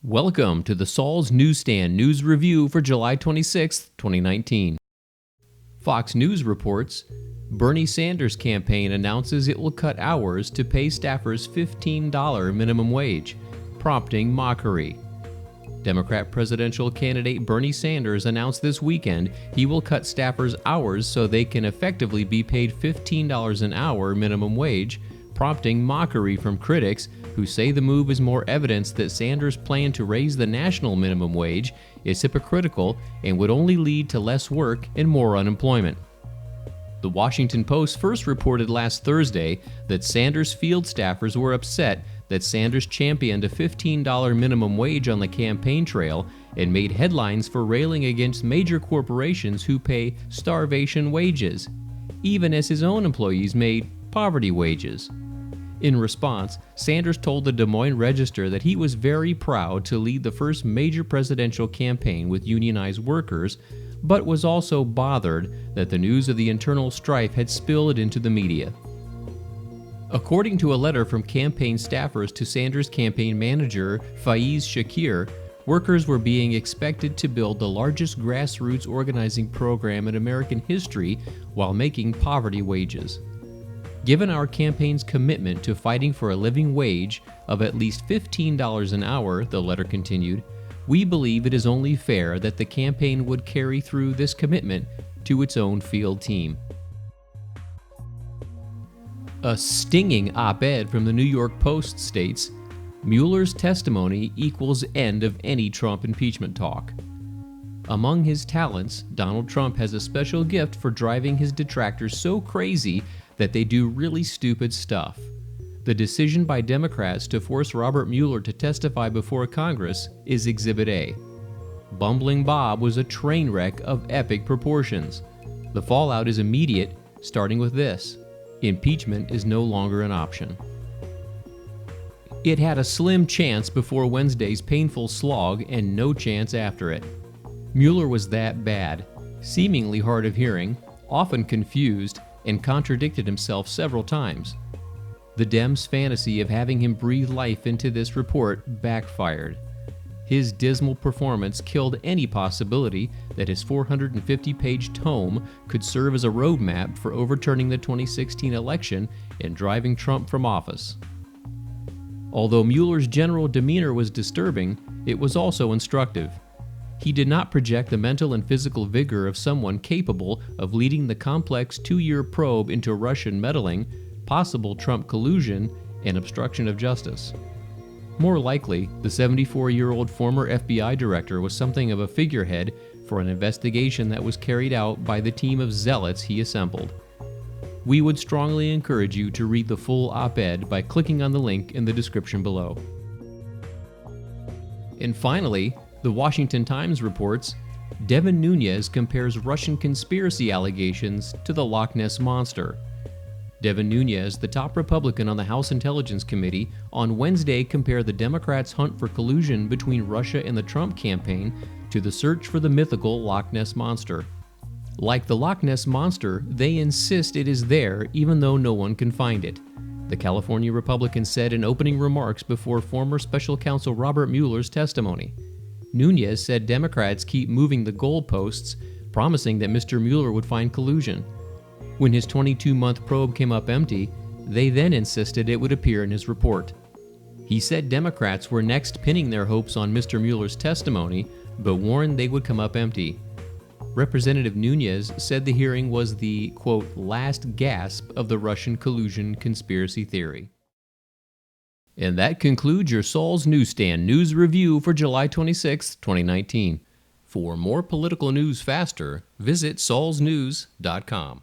Welcome to the Saul's Newsstand News Review for July 26, 2019. Fox News reports, Bernie Sanders' campaign announces it will cut hours to pay staffers $15 minimum wage, prompting mockery. Democrat presidential candidate Bernie Sanders announced this weekend he will cut staffers' hours so they can effectively be paid $15 an hour minimum wage, prompting mockery from critics who say the move is more evidence that Sanders' plan to raise the national minimum wage is hypocritical and would only lead to less work and more unemployment. The Washington Post first reported last Thursday that Sanders' field staffers were upset that Sanders championed a $15 minimum wage on the campaign trail and made headlines for railing against major corporations who pay starvation wages, even as his own employees made poverty wages. In response, Sanders told the Des Moines Register that he was very proud to lead the first major presidential campaign with unionized workers, but was also bothered that the news of the internal strife had spilled into the media. According to a letter from campaign staffers to Sanders' campaign manager Faiz Shakir, workers were being expected to build the largest grassroots organizing program in American history while making poverty wages. Given our campaign's commitment to fighting for a living wage of at least $15 an hour, the letter continued, we believe it is only fair that the campaign would carry through this commitment to its own field team. A stinging op-ed from the New York Post states, Mueller's testimony equals end of any Trump impeachment talk. Among his talents, Donald Trump has a special gift for driving his detractors so crazy that they do really stupid stuff. The decision by Democrats to force Robert Mueller to testify before Congress is Exhibit A. Bumbling Bob was a train wreck of epic proportions. The fallout is immediate, starting with this: impeachment is no longer an option. It had a slim chance before Wednesday's painful slog and no chance after it. Mueller was that bad, seemingly hard of hearing, often confused, and contradicted himself several times. The Dems' fantasy of having him breathe life into this report backfired. His dismal performance killed any possibility that his 450-page tome could serve as a roadmap for overturning the 2016 election and driving Trump from office. Although Mueller's general demeanor was disturbing, it was also instructive. He did not project the mental and physical vigor of someone capable of leading the complex 2-year probe into Russian meddling, possible Trump collusion, and obstruction of justice. More likely, the 74-year-old former FBI director was something of a figurehead for an investigation that was carried out by the team of zealots he assembled. We would strongly encourage you to read the full op-ed by clicking on the link in the description below. And finally, the Washington Times reports, Devin Nunes compares Russian conspiracy allegations to the Loch Ness Monster. Devin Nunes, the top Republican on the House Intelligence Committee, on Wednesday compared the Democrats' hunt for collusion between Russia and the Trump campaign to the search for the mythical Loch Ness Monster. Like the Loch Ness Monster, they insist it is there even though no one can find it, the California Republican said in opening remarks before former Special Counsel Robert Mueller's testimony. Nunes said Democrats keep moving the goalposts, promising that Mr. Mueller would find collusion. When his 22-month probe came up empty, they then insisted it would appear in his report. He said Democrats were next pinning their hopes on Mr. Mueller's testimony, but warned they would come up empty. Representative Nunes said the hearing was the, quote, last gasp of the Russian collusion conspiracy theory. And that concludes your Saul's Newsstand News Review for July 26, 2019. For more political news faster, visit saulsnews.com.